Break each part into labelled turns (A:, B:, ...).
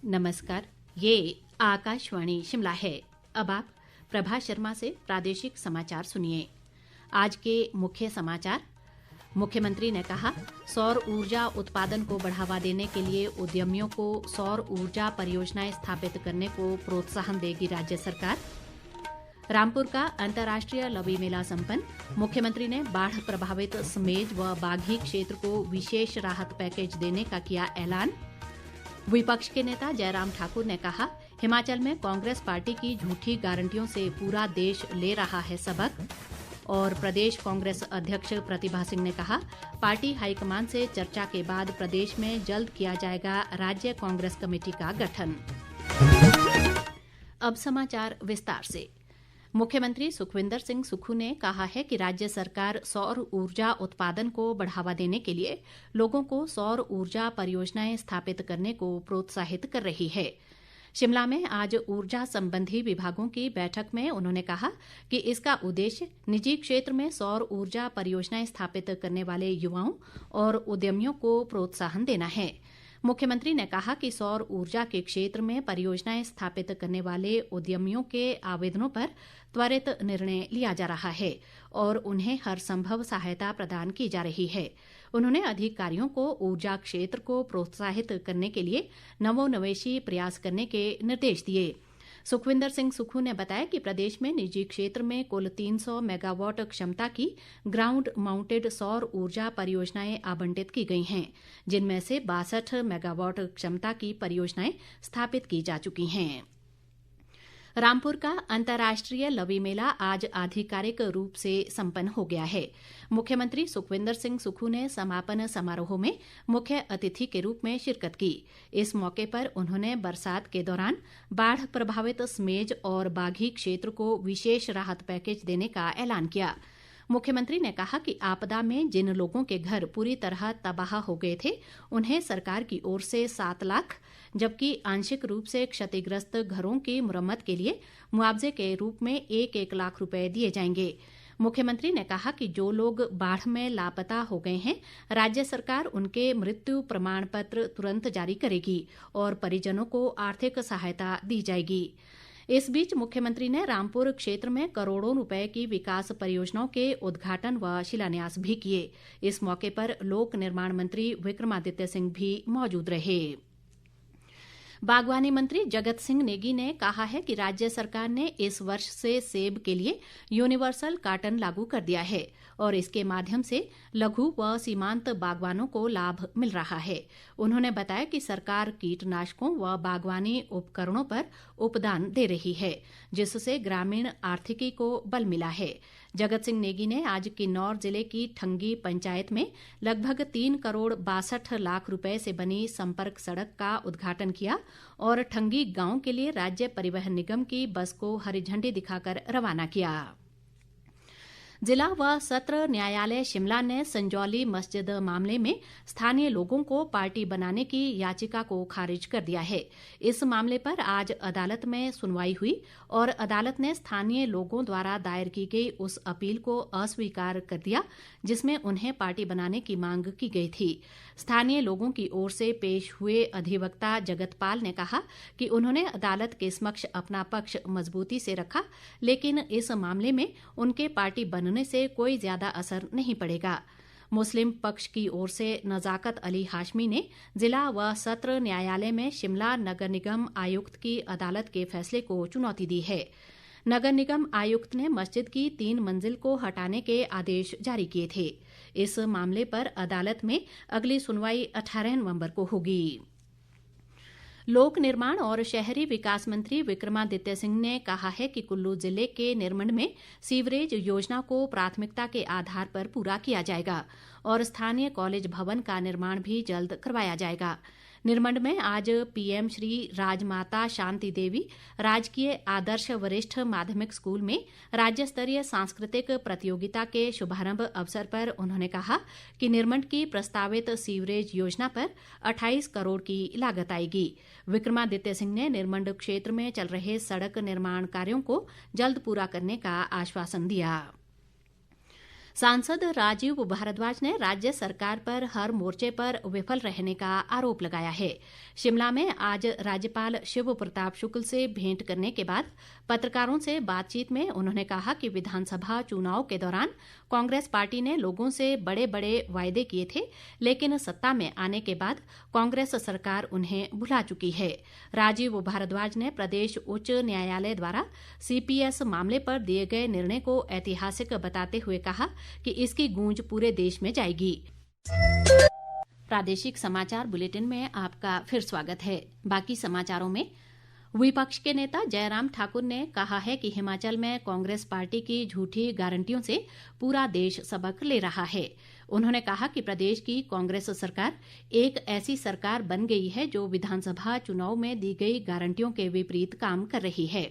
A: नमस्कार। ये आकाशवाणी शिमला है। अब आप प्रभा शर्मा से प्रादेशिक समाचार सुनिए। आज के मुख्य समाचार। मुख्यमंत्री ने कहा, सौर ऊर्जा उत्पादन को बढ़ावा देने के लिए उद्यमियों को सौर ऊर्जा परियोजनाएं स्थापित करने को प्रोत्साहन देगी राज्य सरकार। रामपुर का अंतर्राष्ट्रीय लवी मेला संपन्न। मुख्यमंत्री ने बाढ़ प्रभावित समेज व बाघी क्षेत्र को विशेष राहत पैकेज देने का किया ऐलान। विपक्ष के नेता जयराम ठाकुर ने कहा, हिमाचल में कांग्रेस पार्टी की झूठी गारंटियों से पूरा देश ले रहा है सबक। और प्रदेश कांग्रेस अध्यक्ष प्रतिभा सिंह ने कहा, पार्टी हाईकमान से चर्चा के बाद प्रदेश में जल्द किया जाएगा राज्य कांग्रेस कमेटी का गठन। अब समाचार विस्तार से। मुख्यमंत्री सुखविंदर सिंह सुक्खू ने कहा है कि राज्य सरकार सौर ऊर्जा उत्पादन को बढ़ावा देने के लिए लोगों को सौर ऊर्जा परियोजनाएं स्थापित करने को प्रोत्साहित कर रही है। शिमला में आज ऊर्जा संबंधी विभागों की बैठक में उन्होंने कहा कि इसका उद्देश्य निजी क्षेत्र में सौर ऊर्जा परियोजनाएं स्थापित करने वाले युवाओं और उद्यमियों को प्रोत्साहन देना है। मुख्यमंत्री ने कहा कि सौर ऊर्जा के क्षेत्र में परियोजनाएं स्थापित करने वाले उद्यमियों के आवेदनों पर त्वरित निर्णय लिया जा रहा है और उन्हें हर संभव सहायता प्रदान की जा रही है। उन्होंने अधिकारियों को ऊर्जा क्षेत्र को प्रोत्साहित करने के लिए नवोन्मेषी प्रयास करने के निर्देश दिए। सुखविंदर सिंह सुक्खू ने बताया कि प्रदेश में निजी क्षेत्र में कुल 300 मेगावाट क्षमता की ग्राउंड माउंटेड सौर ऊर्जा परियोजनाएं आवंटित की गई हैं, जिनमें से 62 मेगावाट क्षमता की परियोजनाएं स्थापित की जा चुकी हैं। रामपुर का अंतर्राष्ट्रीय लवी मेला आज आधिकारिक रूप से संपन्न हो गया है। मुख्यमंत्री सुखविंदर सिंह सुक्खू ने समापन समारोह में मुख्य अतिथि के रूप में शिरकत की। इस मौके पर उन्होंने बरसात के दौरान बाढ़ प्रभावित समेज और बाघी क्षेत्र को विशेष राहत पैकेज देने का ऐलान किया। मुख्यमंत्री ने कहा कि आपदा में जिन लोगों के घर पूरी तरह तबाह हो गए थे, उन्हें सरकार की ओर से 7 लाख, जबकि आंशिक रूप से क्षतिग्रस्त घरों की मुरम्मत के लिए मुआवजे के रूप में 1-1 लाख रुपए दिए जाएंगे। मुख्यमंत्री ने कहा कि जो लोग बाढ़ में लापता हो गए हैं, राज्य सरकार उनके मृत्यु प्रमाण पत्र तुरंत जारी करेगी और परिजनों को आर्थिक सहायता दी जाएगी। इस बीच मुख्यमंत्री ने रामपुर क्षेत्र में करोड़ों रुपए की विकास परियोजनाओं के उद्घाटन व शिलान्यास भी किए। इस मौके पर लोक निर्माण मंत्री विक्रमादित्य सिंह भी मौजूद रहे। बागवानी मंत्री जगत सिंह नेगी ने कहा है कि राज्य सरकार ने इस वर्ष से सेब के लिए यूनिवर्सल कार्टन लागू कर दिया है और इसके माध्यम से लघु व सीमांत बागवानों को लाभ मिल रहा है। उन्होंने बताया कि सरकार कीटनाशकों व बागवानी उपकरणों पर उपदान दे रही है, जिससे ग्रामीण आर्थिकी को बल मिला है। जगत सिंह नेगी ने आज किन्नौर जिले की ठंगी पंचायत में लगभग 3 करोड़ 62 लाख रुपए से बनी संपर्क सड़क का उद्घाटन किया और ठंगी गांव के लिए राज्य परिवहन निगम की बस को हरी झंडी दिखाकर रवाना किया। जिला व सत्र न्यायालय शिमला ने संजौली मस्जिद मामले में स्थानीय लोगों को पार्टी बनाने की याचिका को खारिज कर दिया है। इस मामले पर आज अदालत में सुनवाई हुई और अदालत ने स्थानीय लोगों द्वारा दायर की गई उस अपील को अस्वीकार कर दिया, जिसमें उन्हें पार्टी बनाने की मांग की गई थी। स्थानीय लोगों की ओर से पेश हुए अधिवक्ता जगतपाल ने कहा कि उन्होंने अदालत के समक्ष अपना पक्ष मजबूती से रखा, लेकिन इस मामले में उनके पार्टी बनने से कोई ज्यादा असर नहीं पड़ेगा। मुस्लिम पक्ष की ओर से नजाकत अली हाशमी ने जिला व सत्र न्यायालय में शिमला नगर निगम आयुक्त की अदालत के फैसले को चुनौती दी है। नगर निगम आयुक्त ने मस्जिद की 3 मंजिल को हटाने के आदेश जारी किए थे। इस मामले पर अदालत में अगली सुनवाई 18 नवंबर को होगी। लोक निर्माण और शहरी विकास मंत्री विक्रमादित्य सिंह ने कहा है कि कुल्लू जिले के निरमंड में सीवरेज योजना को प्राथमिकता के आधार पर पूरा किया जाएगा और स्थानीय कॉलेज भवन का निर्माण भी जल्द करवाया जाएगा। निरमंड में आज पीएम श्री राजमाता शांति देवी राजकीय आदर्श वरिष्ठ माध्यमिक स्कूल में राज्य स्तरीय सांस्कृतिक प्रतियोगिता के शुभारंभ अवसर पर उन्होंने कहा कि निरमंड की प्रस्तावित सीवरेज योजना पर 28 करोड़ की लागत आएगी। विक्रमादित्य सिंह ने निरमंड क्षेत्र में चल रहे सड़क निर्माण कार्यों को जल्द पूरा करने का आश्वासन दिया। सांसद राजीव भारद्वाज ने राज्य सरकार पर हर मोर्चे पर विफल रहने का आरोप लगाया है। शिमला में आज राज्यपाल शिव प्रताप शुक्ल से भेंट करने के बाद पत्रकारों से बातचीत में उन्होंने कहा कि विधानसभा चुनाव के दौरान कांग्रेस पार्टी ने लोगों से बड़े बड़े वायदे किए थे, लेकिन सत्ता में आने के बाद कांग्रेस सरकार उन्हें भुला चुकी है। राजीव भारद्वाज ने प्रदेश उच्च न्यायालय द्वारा सीपीएस मामले पर दिए गए निर्णय को ऐतिहासिक बताते हुए कहा कि इसकी गूंज पूरे देश में जाएगी। प्रादेशिक समाचार बुलेटिन में आपका फिर स्वागत है। बाकी समाचारों में विपक्ष के नेता जयराम ठाकुर ने कहा है कि हिमाचल में कांग्रेस पार्टी की झूठी गारंटियों से पूरा देश सबक ले रहा है। उन्होंने कहा कि प्रदेश की कांग्रेस सरकार एक ऐसी सरकार बन गई है जो विधानसभा चुनाव में दी गई गारंटियों के विपरीत काम कर रही है।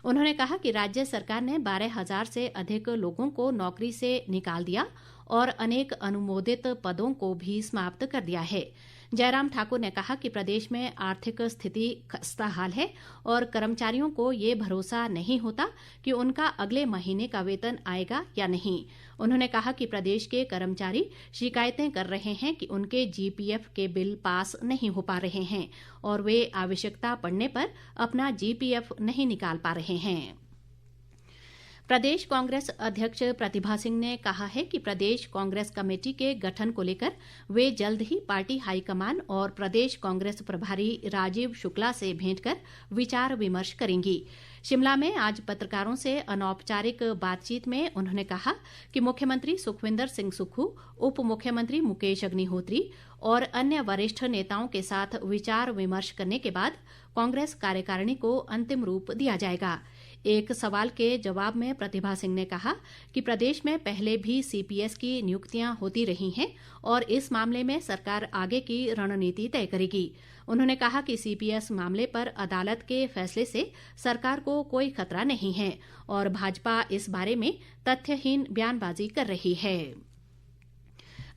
A: उन्होंने कहा कि राज्य सरकार ने 12,000 से अधिक लोगों को नौकरी से निकाल दिया और अनेक अनुमोदित पदों को भी समाप्त कर दिया है। जयराम ठाकुर ने कहा कि प्रदेश में आर्थिक स्थिति खस्ताहाल है और कर्मचारियों को ये भरोसा नहीं होता कि उनका अगले महीने का वेतन आएगा या नहीं। उन्होंने कहा कि प्रदेश के कर्मचारी शिकायतें कर रहे हैं कि उनके जीपीएफ के बिल पास नहीं हो पा रहे हैं और वे आवश्यकता पड़ने पर अपना जीपीएफ नहीं निकाल पा रहे हैं। प्रदेश कांग्रेस अध्यक्ष प्रतिभा सिंह ने कहा है कि प्रदेश कांग्रेस कमेटी के गठन को लेकर वे जल्द ही पार्टी हाईकमान और प्रदेश कांग्रेस प्रभारी राजीव शुक्ला से भेंट कर विचार विमर्श करेंगी। शिमला में आज पत्रकारों से अनौपचारिक बातचीत में उन्होंने कहा कि मुख्यमंत्री सुखविंदर सिंह सुक्खू, उप मुख्यमंत्री मुकेश अग्निहोत्री और अन्य वरिष्ठ नेताओं के साथ विचार विमर्श करने के बाद कांग्रेस कार्यकारिणी को अंतिम रूप दिया जाएगा। एक सवाल के जवाब में प्रतिभा सिंह ने कहा कि प्रदेश में पहले भी सीपीएस की नियुक्तियां होती रही हैं और इस मामले में सरकार आगे की रणनीति तय करेगी। उन्होंने कहा कि सीपीएस मामले पर अदालत के फैसले से सरकार को कोई खतरा नहीं है और भाजपा इस बारे में तथ्यहीन बयानबाजी कर रही है।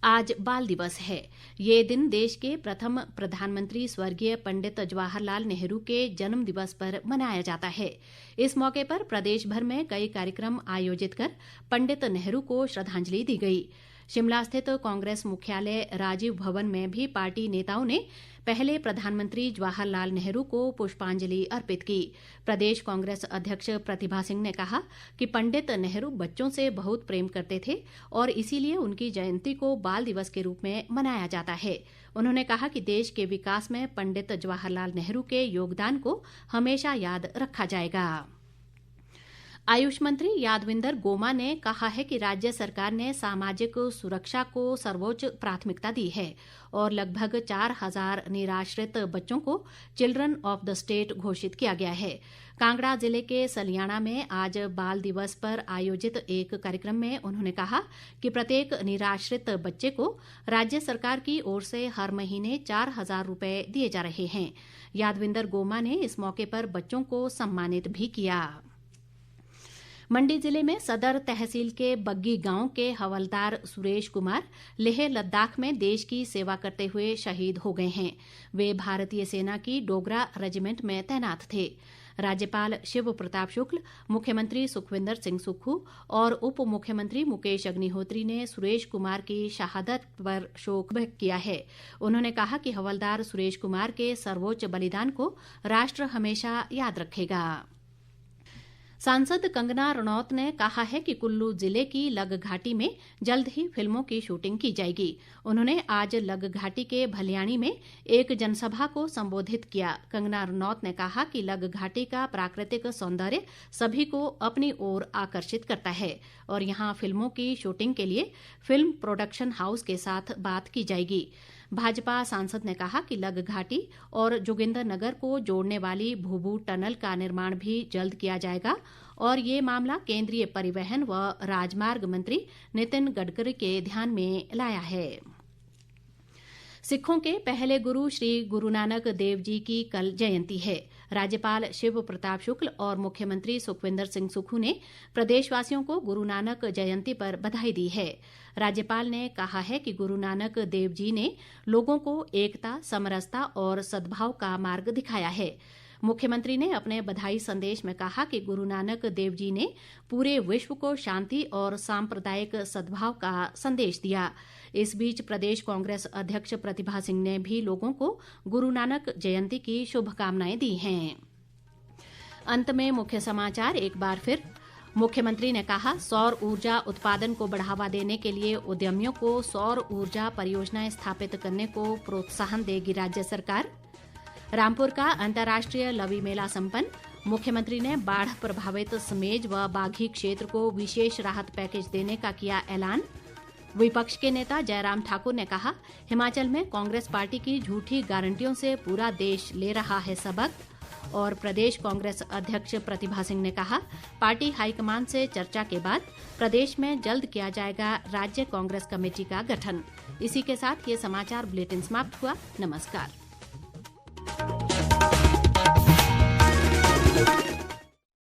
A: आज बाल दिवस है। ये दिन देश के प्रथम प्रधानमंत्री स्वर्गीय पंडित जवाहरलाल नेहरू के जन्म दिवस पर मनाया जाता है। इस मौके पर प्रदेश भर में कई कार्यक्रम आयोजित कर पंडित नेहरू को श्रद्धांजलि दी गई। शिमला स्थित कांग्रेस मुख्यालय राजीव भवन में भी पार्टी नेताओं ने पहले प्रधानमंत्री जवाहरलाल नेहरू को पुष्पांजलि अर्पित की। प्रदेश कांग्रेस अध्यक्ष प्रतिभा सिंह ने कहा कि पंडित नेहरू बच्चों से बहुत प्रेम करते थे और इसीलिए उनकी जयंती को बाल दिवस के रूप में मनाया जाता है। उन्होंने कहा कि देश के विकास में पंडित जवाहरलाल नेहरू के योगदान को हमेशा याद रखा जाएगा। आयुष मंत्री यादविंदर गोमा ने कहा है कि राज्य सरकार ने सामाजिक सुरक्षा को सर्वोच्च प्राथमिकता दी है और लगभग 4,000 निराश्रित बच्चों को चिल्ड्रन ऑफ द स्टेट घोषित किया गया है। कांगड़ा जिले के सलियाना में आज बाल दिवस पर आयोजित एक कार्यक्रम में उन्होंने कहा कि प्रत्येक निराश्रित बच्चे को राज्य सरकार की ओर से हर महीने 4,000 रुपए दिए जा रहे हैं। यादविंदर गोमा ने इस मौके पर बच्चों को सम्मानित भी किया। मंडी जिले में सदर तहसील के बग्गी गांव के हवलदार सुरेश कुमार लेह लद्दाख में देश की सेवा करते हुए शहीद हो गए हैं। वे भारतीय सेना की डोगरा रेजिमेंट में तैनात थे। राज्यपाल शिव प्रताप शुक्ल, मुख्यमंत्री सुखविंदर सिंह सुक्खू और उप मुख्यमंत्री मुकेश अग्निहोत्री ने सुरेश कुमार की शहादत पर शोक व्यक्त किया है। उन्होंने कहा कि हवलदार सुरेश कुमार के सर्वोच्च बलिदान को राष्ट्र हमेशा याद रखेगा। सांसद कंगना रनौत ने कहा है कि कुल्लू जिले की लग घाटी में जल्द ही फिल्मों की शूटिंग की जाएगी। उन्होंने आज लग घाटी के भलियाणी में एक जनसभा को संबोधित किया। कंगना रनौत ने कहा कि लग घाटी का प्राकृतिक सौंदर्य सभी को अपनी ओर आकर्षित करता है और यहां फिल्मों की शूटिंग के लिए फिल्म प्रोडक्शन हाउस के साथ बात की जाएगी। भाजपा सांसद ने कहा कि लग घाटी और जोगिंद्रनगर को जोड़ने वाली भूभू टनल का निर्माण भी जल्द किया जाएगा और ये मामला केंद्रीय परिवहन व राजमार्ग मंत्री नितिन गडकरी के ध्यान में लाया है। सिखों के पहले गुरु श्री गुरु नानक देव जी की कल जयंती है। राज्यपाल शिव प्रताप शुक्ल और मुख्यमंत्री सुखविंदर सिंह सुक्खू ने प्रदेशवासियों को गुरु नानक जयंती पर बधाई दी है। राज्यपाल ने कहा है कि गुरु नानक देव जी ने लोगों को एकता, समरसता और सद्भाव का मार्ग दिखाया है। मुख्यमंत्री ने अपने बधाई संदेश में कहा कि गुरु नानक देव जी ने पूरे विश्व को शांति और सांप्रदायिक सद्भाव का संदेश दिया। इस बीच प्रदेश कांग्रेस अध्यक्ष प्रतिभा सिंह ने भी लोगों को गुरु नानक जयंती की शुभकामनाएं दी हैं। अंत में मुख्य समाचार एक बार फिर। मुख्यमंत्री ने कहा, सौर ऊर्जा उत्पादन को बढ़ावा देने के लिए उद्यमियों को सौर ऊर्जा परियोजनाएं स्थापित करने को प्रोत्साहन देगी राज्य सरकार। रामपुर का अंतर्राष्ट्रीय लवी मेला संपन्न। मुख्यमंत्री ने बाढ़ प्रभावित समेज व बाघी क्षेत्र को विशेष राहत पैकेज देने का किया ऐलान। विपक्ष के नेता जयराम ठाकुर ने कहा, हिमाचल में कांग्रेस पार्टी की झूठी गारंटियों से पूरा देश ले रहा है सबक। और प्रदेश कांग्रेस अध्यक्ष प्रतिभा सिंह ने कहा, पार्टी हाईकमान से चर्चा के बाद प्रदेश में जल्द किया जाएगा राज्य कांग्रेस कमेटी का गठन। इसी के साथ ये समाचार बुलेटिन समाप्त हुआ। नमस्कार।